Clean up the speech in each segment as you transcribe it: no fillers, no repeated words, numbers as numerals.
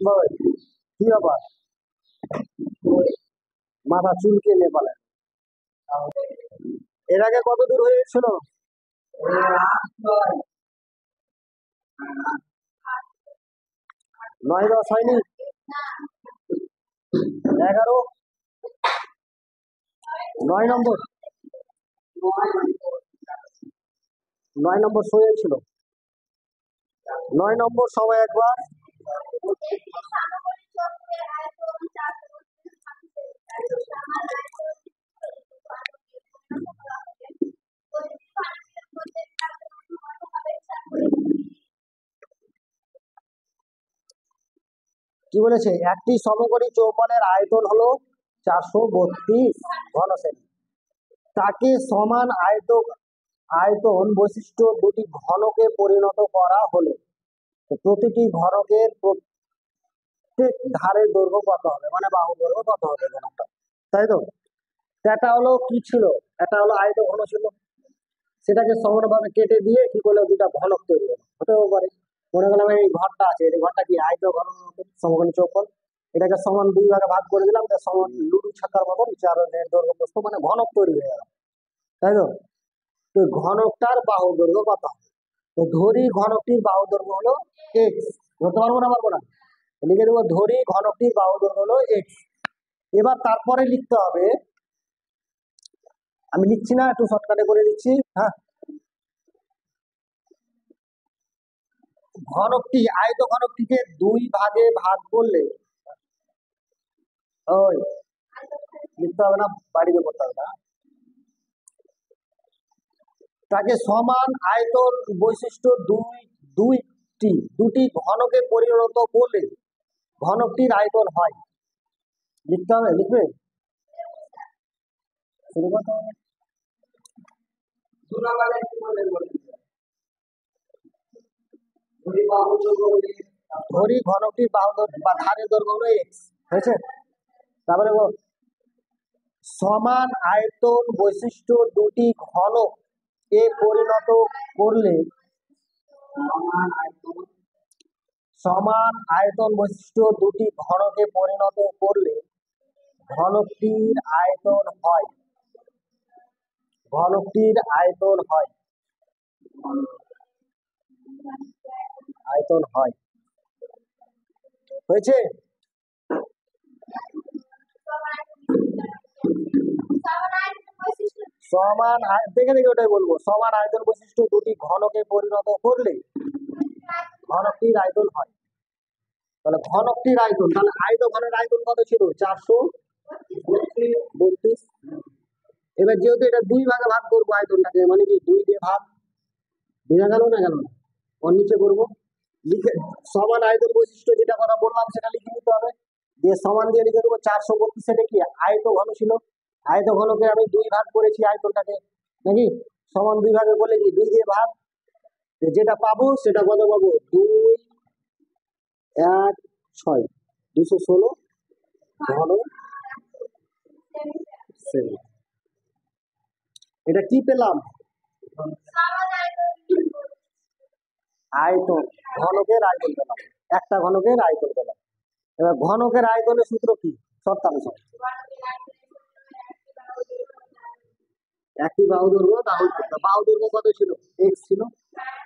বল, কি ব্যাপার? মাথা চুলকে নেপালে এর আগে কত দূর হয়েছিল? 9-10 হয়নি? 11, 9 নম্বর, 9 নম্বর হয়েছিল। 9 নম্বর সবাই একবার। কি বলেছে? একটি সমকোণী চৌপালের আয়তন হলো 432 ঘনসেমি। তাকে সমান আয়তন বৈশিষ্ট্য দুটি ঘনকে পরিণত করা হলে প্রতিটি ঘনকের প্রত্যেক ধারের দৈর্ঘ্য কত হবে, মানে বাহু দৈর্ঘ্য কত হবে ঘনকটা, তাই তো? এটা হলো কি ছিল? এটা হলো আয়ত ঘন ছিল, সেটাকে সমানভাবে কেটে দিয়ে কি করলো, দুটা ঘনক তৈরি হলো। হতেও পারে মনে করলাম এই ঘরটা আছে, এই ঘরটা কি আয়ত ঘন সমকোণী চৌকোণ, এটাকে সমান 2 ভাগে ভাগ করে দিলাম, এটা সমান লুডু ছাকার মতন চার দৈর্ঘ্য প্রস্থ, মানে ঘনক তৈরি হয়ে গেল, তাই তো? তো ঘনকটার বাহু দৈর্ঘ্য কত হবে? তো ধরি ঘনকটির বাহু দৈর্ঘ্য হলো এক্স। বলতে পারবো না, পারবো না? লিখে দেবো ধরি ঘনকটির বাহু দৈর্ঘ্য হলো এক্স। এবার তারপরে লিখতে হবে, আমি লিখছি না, একটু শর্টকাটে করে দিচ্ছি। হ্যাঁ, ঘনকটি আয়ত ঘনকটিকে 2 ভাগে ভাগ করলে, ওই লিখতে হবে না, বাড়িতে করতে হবে না, তাকে সমান আয়তন বৈশিষ্ট্য দুটি ঘনকে পরিণত করলে ঘনকটির আয়তন হয়। লিখতে হবে, লিখবে, শুরু করতে হবে। ধরি ঘনকটির বাহু বা ধারের দৈর্ঘ্য হলো এক্স, হয়েছে? তারপরে সমান আয়তন বৈশিষ্ট্য দুটি ঘনক এ পরিণত করলে সমান আয়তন বৈশিষ্ট্য দুটি ঘনকে পরিণত করলে ঘনকটির আয়তন হয়, ঘনকটির আয়তন হয়, আয়তন হয়। হয়েছে? সমান দেখে দেখে ওটাই বলবো, সমান আয়তন বৈশিষ্ট্য দুটি ঘনকে পরিণত করলে ঘনকটির আয়তন হয়। তাহলে ঘনকটির আয়তন, তাহলে আয়ত ঘনের আয়তন কত ছিল? 432। এবার যেহেতু এটা 2 ভাগে ভাগ করবো আয়তনটাকে, মানে কি 2 দিয়ে ভাগ, বোঝা গেল না? গেল না? ওর নিচে করবো, লিখে সমান আয়তন বৈশিষ্ট্য যেটা কথা বললাম সেটা লিখে নিতে হবে, দিয়ে সমান দিয়ে লিখে দেবো 432। সেটা কি আয়ত ঘন ছিল, আয়ত ঘনকে আমি 2 ভাগ করেছি আয়তনটাকে, নাকি? সমান 2 ভাগে বলে কি 2 দিয়ে ভাগ, যেটা পাবো সেটা কত পাবো? 2, 1, 6, 216 ঘন সেমি। এটা কি পেলাম? আয়তন, ঘনকের আয়তন পেলাম, একটা ঘনকের আয়তন পেলাম। এবার ঘনকের আয়তনের সূত্র কি? শর্তানুসার একটি বাহু দৈর্ঘ্য, তাহলে বাহু দৈর্ঘ্য কত ছিল? এক্স ছিল,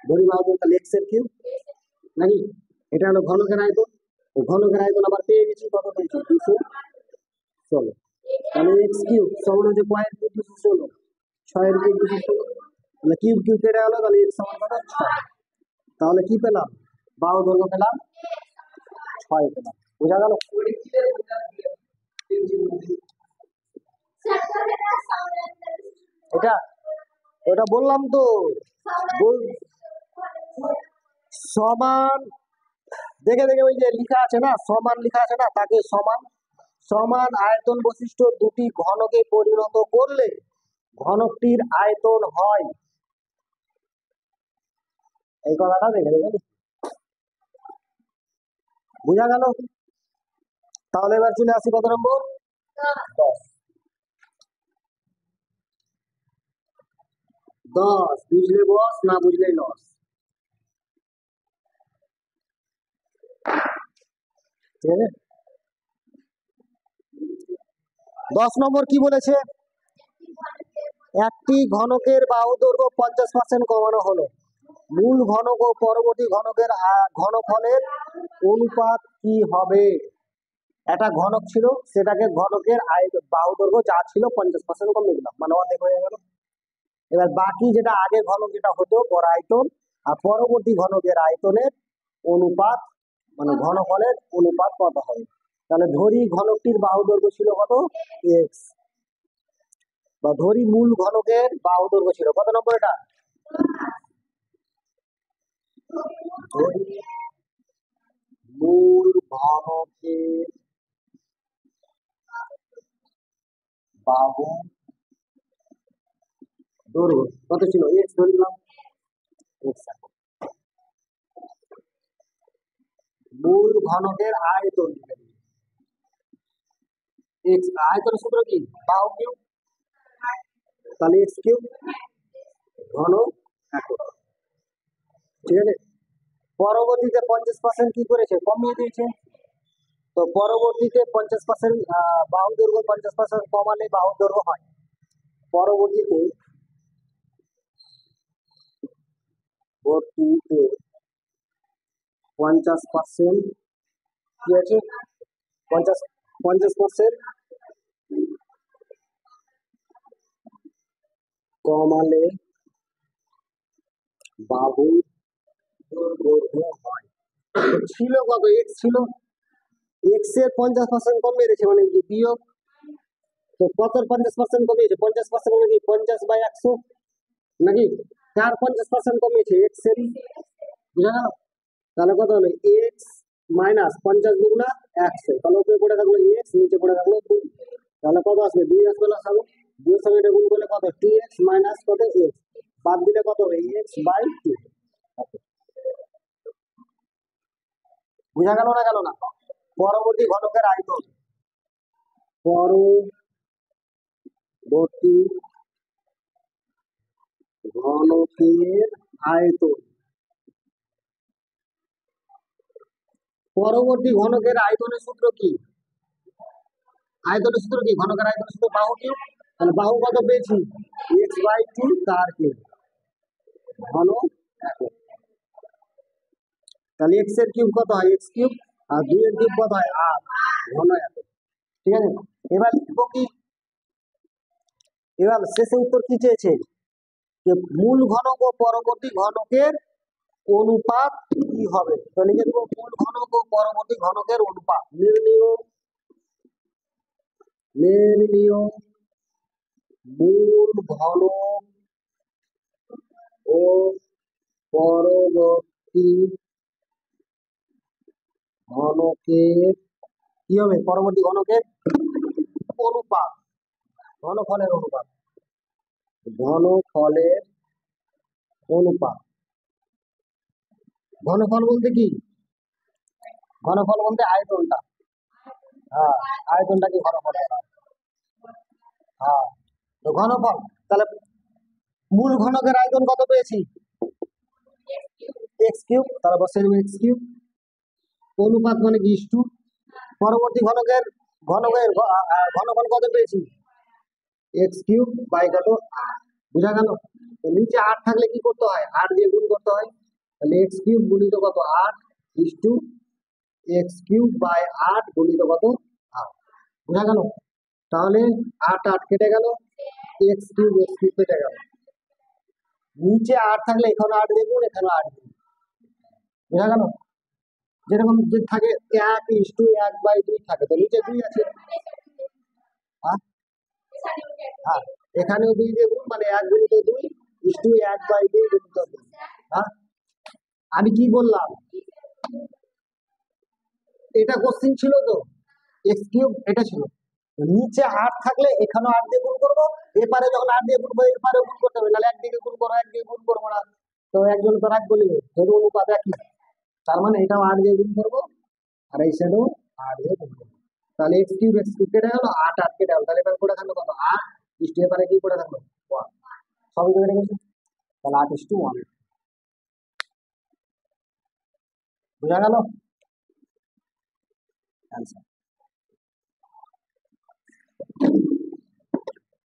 ধরি বাহু দৈর্ঘ্য তাহলে এক্স এর কিউব, নাকি? এটা হলো ঘনকের আয়তন। ঘনকের আয়তন আবার পেয়ে গেছি, কত পেয়েছি? 216। তাহলে এক্স কিউব সমান হচ্ছে কয়ের কিউব? 216, 6 এর কিউব 216, তাহলে কিউব কিউব কেটে গেল, তাহলে এক্স সমান কত? 6। তাহলে কি পেলাম? বাহু দৈর্ঘ্য পেলাম 6 পেলাম। বোঝা গেল? এটা এটা বললাম তো, সমান দেখে দেখে ওই যে লেখা আছে না, সমান লেখা আছে না, তাকে সমান সমান আয়তন বৈশিষ্ট্য দুটি ঘনকে পরিণত করলে ঘনকটির আয়তন হয়। এই কথাটা দেখে দেখে বোঝা গেল? তাহলে এবার চলে আসি কত নম্বর? 10। বুঝলে বস, না বুঝলে লস। ঠিক আছে। 10 নম্বর কি বলেছে? একটি ঘনকের বাহু দৈর্ঘ্য 50% কমানো হলো, মূল ঘনক ও পরবর্তী ঘনকের ঘনফলের অনুপাত কি হবে? একটা ঘনক ছিল, সেটাকে ঘনকের বাহু দৈর্ঘ্য যা ছিল 50% কমিয়ে দিলাম, মানে অর্ধেক হয়ে গেল। এবার বাকি যেটা আগে ঘনক যেটা হতো গড় আয়তন আর পরবর্তী ঘনকের আয়তনের অনুপাত, মানে ঘনফলের অনুপাত কত হবে? তাহলে ধরি ঘনকটির বাহু দৈর্ঘ্য ছিল কত? এক্স, বা ধরি মূল ঘনকের বাহু দৈর্ঘ্য ছিল কত নম্বর এটা? ধরি মূল ঘনকের বাহু দৈর্ঘ্য কত ছিল? এক্স ধরলাম, এক্স। মূল ঘনকের আয়তন, এক্স আয়তনের সূত্র কি? বাহু কিউব, তাহলে এক্স কিউব ঘন একক। ঠিক আছে। পরবর্তীতে 50% কি করেছে? কমিয়ে দিয়েছে। তো পরবর্তীতে 50% বাহু দৈর্ঘ্য 50% কমালে বাহু দৈর্ঘ্য হয়। পরবর্তীতে 50% কি আছে? 50% কমালে বাহু দৈর্ঘ্য হয়। ছিল কত? এক্স ছিল, এক্স এর 50% কমিয়ে দিয়েছে, মানে কি বিয়োগ। তো কত 50% কমিয়েছে? 50% মানে কি 50/100 নাকি? কার 50% কমিয়েছে? এক্স এর। বুঝা গেল? তাহলে কত হলো? এক্স মাইনাস 50 দুগুণা 100, তাহলে উপরে পড়ে থাকলো এক্স, নিচে পড়ে থাকলো 2, তাহলে কত আসবে? 2 আসবে না সামনে, 2 এর সঙ্গে এটা গুণ করলে কত? 2x মাইনাস কত? এক্স, বাদ দিলে কত হবে? x/2। বুঝা গেল না? গেল না? পরবর্তী ঘনকের আয়তন, পরবর্তী ঘনকের আয়তন, পরবর্তী ঘনকের আয়তনের সূত্র কি? আয়তনের সূত্র কি? ঘনকের আয়তনের সূত্র বাহু কিউব। তাহলে বাহু কত পেয়েছি? x/2 তার কিউব ঘন একক। তাহলে x এর কিউব কত হয়? x কিউব, আর 2 এর কিউব কত হয়? 8 ঘন একক। ঠিক আছে। এবার লিখবো কি? এবার শেষে উত্তর কি চেয়েছে? যে মূল ঘনক ও পরবর্তী ঘনকের অনুপাত কি হবে? তো লিখে দেবো মূল ঘনক ও পরবর্তী ঘনকের অনুপাত। নির্ণীয় মূল ঘনক ও পরবর্তী ঘনকের কি হবে? পরবর্তী ঘনকের অনুপাত, ঘনফলের অনুপাত, ঘনফলের অনুপাত। ঘনফল বলতে কি? ঘনফল বলতে আয়তনটা। হ্যাঁ, আয়তনটা কি ঘনফল? হ্যাঁ, তো ঘনফল। তাহলে মূল ঘনকের আয়তন কত পেয়েছি? এক্স কিউব, তাহলে বসে দেবো এক্স কিউব। অনুপাত মানে কি? ইস্টু। পরবর্তী ঘনকের ঘনফল কত পেয়েছি? এক্স কিউব বাই কত? 8। বুঝা গেল? তো নিচে 8 থাকলে কি করতে হয়? 8 দিয়ে গুণ করতে হয়। তাহলে এক্স কিউব গুণিত কত? 8 ইস্টু এক্স কিউব বাই 8 গুণিত কত? 8। বুঝা গেল? তাহলে 8 8 কেটে গেল, এক্স কিউব কেটে গেল। নিচে 8 থাকলে এখানে 8 দিয়ে গুণ, এখানে 8 দিয়ে। বুঝা গেল? যেরকম যে থাকে 1:1/2 থাকে, তো নিচে 2 আছে। হ্যাঁ, হ্যাঁ, এখানেও 2 দিয়ে গুণ, মানে 1 গুণিত 2 ইস্টু 1/2 গুণিত 2। হ্যাঁ, আমি কি বললাম? এটা কোশ্চিন ছিল তো, এক্স কিউব এটা ছিল। নিচে 8 থাকলে এখানে 8 দিয়ে গুণ করবো, এপারে যখন 8 দিয়ে গুণ করবো এপারে গুণ করতে হবে, নাহলে একদিকে গুণ করবো একদিকে গুণ করবো না, তো একজন তো রাগ বলিবে, ধরুন অনুপাত একই। তার মানে এটাও 8 দিয়ে গুণ করবো, আর এই সাইডেও 8 দিয়ে গুণ করবো। তাহলে এক্স কিউব কেটে গেল, 8 8 কেটে গেল, তাহলে এবার পড়ে থাকলো কত? 8 ইস্টু এপারে কি পড়ে থাকলো? 1। সবই কেটে গেছে, তাহলে 8:1। বুঝা গেল? অ্যান্সার।